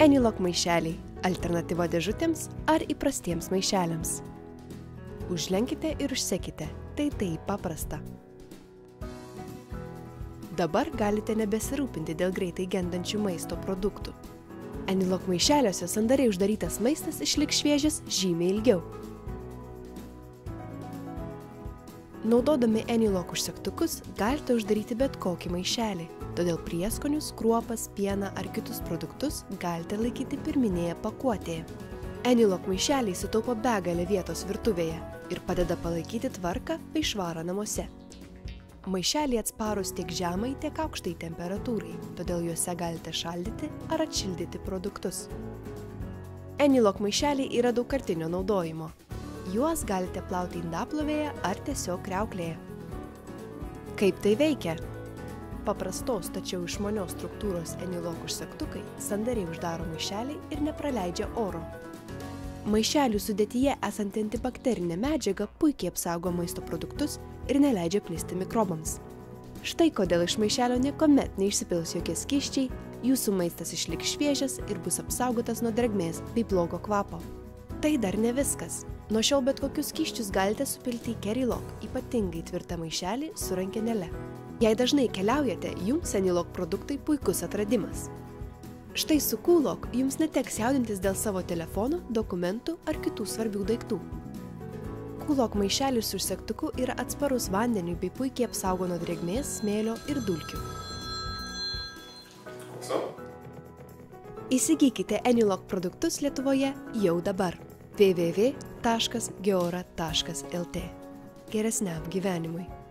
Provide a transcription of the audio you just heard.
Anylock maišeliai – alternatyva dėžutėms ar įprastiems maišeliams. Užlenkite ir užsekite, tai paprasta. Dabar galite nebesirūpinti dėl greitai gendančių maisto produktų. Anylock maišeliuose sandariai uždarytas maistas išliks šviežias žymiai ilgiau. Naudodami Anylock užsegtukus galite uždaryti bet kokį maišelį, todėl prieskonius, kruopas, pieną ar kitus produktus galite laikyti pirminėje pakuotėje. Anylock maišeliai sutaupo begalę vietos virtuvėje ir padeda palaikyti tvarką bei švarą namuose. Maišeliai atsparūs tiek žemai, tiek aukštai temperatūrai, todėl juose galite šaldyti ar atšildyti produktus. Anylock maišeliai yra daugkartinio naudojimo. Juos galite plauti indaplovėje ar tiesiog kriauklėje. Kaip tai veikia? Paprastos, tačiau išmanios struktūros Anylock užsegtukai sandariai uždaro maišelį ir nepraleidžia oro. Maišelių sudėtyje esanti antibakterinė medžiaga puikiai apsaugo maisto produktus ir neleidžia plisti mikrobams. Štai kodėl iš maišelio niekuomet neišsipils jokie skysčiai, jūsų maistas išliks šviežias ir bus apsaugotas nuo drėgmės bei blogo kvapo. Tai dar ne viskas. Nuo šiol bet kokius skysčius galite supilti į Kerylock, ypatingai tvirtą maišelį su rankenėle. Jei dažnai keliaujate, jums Anylock produktai puikus atradimas. Štai su Coolock jums neteks jaudintis dėl savo telefono, dokumentų ar kitų svarbių daiktų. Coolock maišelis su užsegtuku yra atsparus vandeniui bei puikiai apsaugo nuo drėgmės, smėlio ir dulkių. Įsigykite Anylock produktus Lietuvoje jau dabar. www.geora.lt. Geresniam gyvenimui.